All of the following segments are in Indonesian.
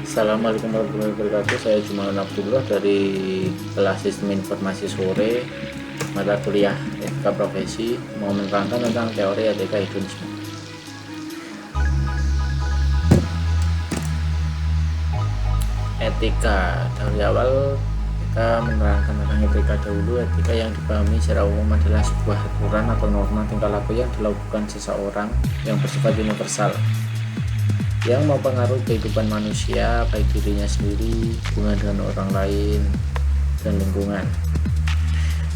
Assalamualaikum warahmatullahi wabarakatuh. Saya Jumalan Abdullah dari kelas Sistem Informasi Sore, mata kuliah Etika Profesi, mau menerangkan tentang teori etika hedonisme. Etika, dari awal kita menerangkan tentang etika dahulu. Etika yang dipahami secara umum adalah sebuah aturan atau norma tingkah laku yang dilakukan seseorang yang bersifat universal, yang mempengaruhi kehidupan manusia, baik dirinya sendiri, hubungan dengan orang lain, dan lingkungan.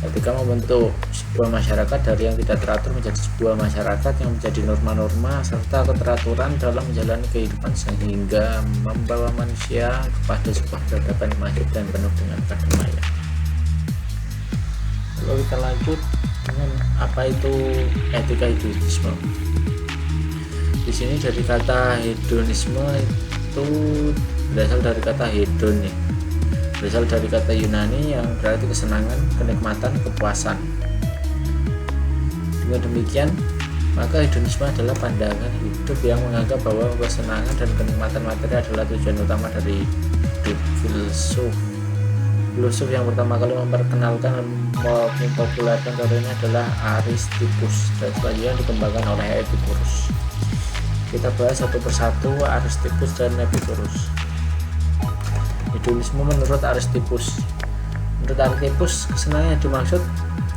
Etika membentuk sebuah masyarakat dari yang tidak teratur menjadi sebuah masyarakat yang menjadi norma-norma serta keteraturan dalam menjalani kehidupan, sehingga membawa manusia kepada sebuah peradaban maju dan penuh dengan kedamaian. Lalu kita lanjut dengan apa itu etika hedonisme. Di sini dari kata hedonisme itu berasal dari kata hedon nih. Berasal dari kata Yunani yang berarti kesenangan, kenikmatan, kepuasan. Dengan demikian, maka hedonisme adalah pandangan hidup yang menganggap bahwa kesenangan dan kenikmatan materi adalah tujuan utama dari hidup. Filosof yang pertama kali memperkenalkan dan mempopulerkan teori ini adalah Aristippus, dan selanjutnya dikembangkan oleh Epicurus. Kita bahas satu persatu Aristippus dan Epicurus. Hedonisme menurut Aristippus. Menurut Aristippus, kesenangan yang dimaksud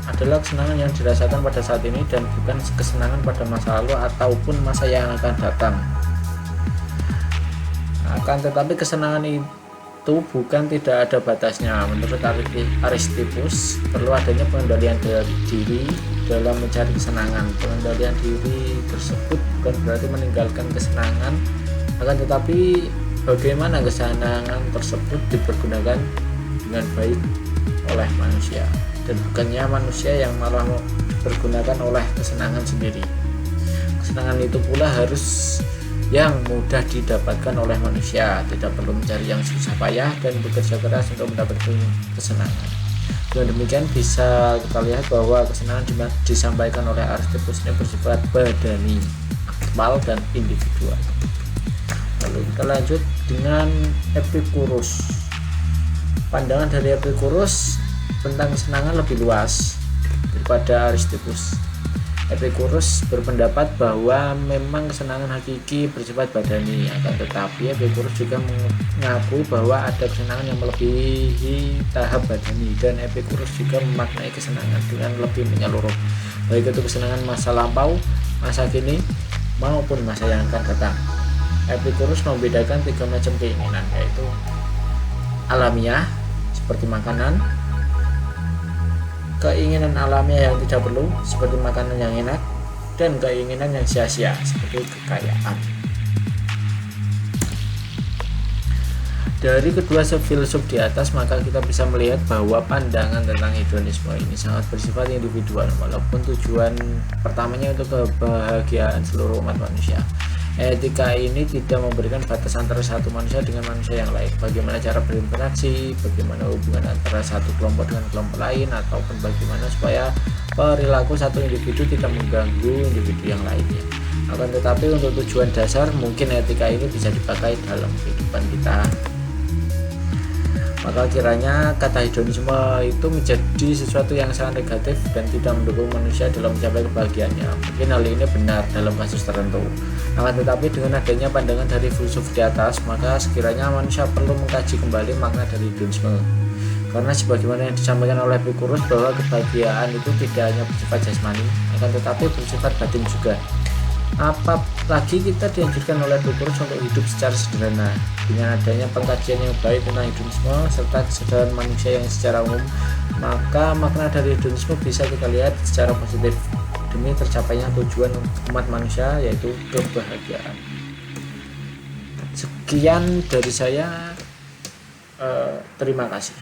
adalah kesenangan yang dirasakan pada saat ini dan bukan kesenangan pada masa lalu ataupun masa yang akan datang. Akan tetapi kesenangan itu bukan tidak ada batasnya. Menurut Aristippus, perlu adanya pengendalian diri dalam mencari kesenangan. Pengendalian diri tersebut bukan berarti meninggalkan kesenangan, akan tetapi bagaimana kesenangan tersebut dipergunakan dengan baik oleh manusia, dan bukannya manusia yang malah dipergunakan oleh kesenangan sendiri. Kesenangan itu pula harus yang mudah didapatkan oleh manusia, tidak perlu mencari yang susah payah dan bekerja keras untuk mendapatkan kesenangan. Dengan demikian bisa kita lihat bahwa kesenangan disampaikan oleh Aristippus ini bersifat badani, aktual, dan individual. Lalu kita lanjut dengan Epicurus. Pandangan dari Epicurus tentang kesenangan lebih luas daripada Aristippus. Epicurus berpendapat bahwa memang kesenangan hakiki bersifat badani, akan tetapi Epicurus juga mengakui bahwa ada kesenangan yang melebihi tahap badani, dan Epicurus juga memaknai kesenangan dengan lebih menyeluruh, baik itu kesenangan masa lampau, masa kini, maupun masa yang akan datang. Epicurus membedakan 3 macam keinginan, yaitu alamiah seperti makanan, keinginan alamiah yang tidak perlu seperti makanan yang enak, dan keinginan yang sia-sia seperti kekayaan. Dari kedua filsuf di atas, maka kita bisa melihat bahwa pandangan tentang hedonisme ini sangat bersifat individual, walaupun tujuan pertamanya untuk kebahagiaan seluruh umat manusia. Etika ini tidak memberikan batas antara satu manusia dengan manusia yang lain, bagaimana cara berinteraksi, bagaimana hubungan antara satu kelompok dengan kelompok lain, ataupun bagaimana supaya perilaku satu individu tidak mengganggu individu yang lainnya. Akan tetapi untuk tujuan dasar, mungkin etika ini bisa dipakai dalam kehidupan kita. Maka kiranya kata hedonisme itu menjadi sesuatu yang sangat negatif dan tidak mendukung manusia dalam mencapai kebahagiaannya. Mungkin hal ini benar dalam kasus tertentu. Akan tetapi dengan adanya pandangan dari filsuf di atas, maka sekiranya manusia perlu mengkaji kembali makna dari hedonisme. Karena sebagaimana yang disampaikan oleh Epicurus bahwa kebahagiaan itu tidak hanya bersifat jasmani, akan tetapi bersifat batin juga. Apalagi kita dianjurkan oleh Epicurus untuk hidup secara sederhana. Dengan adanya pengkajian yang baik tentang hedonisme serta kesadaran manusia yang secara umum, maka makna dari hedonisme bisa kita lihat secara positif demi tercapainya tujuan umat manusia, yaitu kebahagiaan. Sekian dari saya, terima kasih.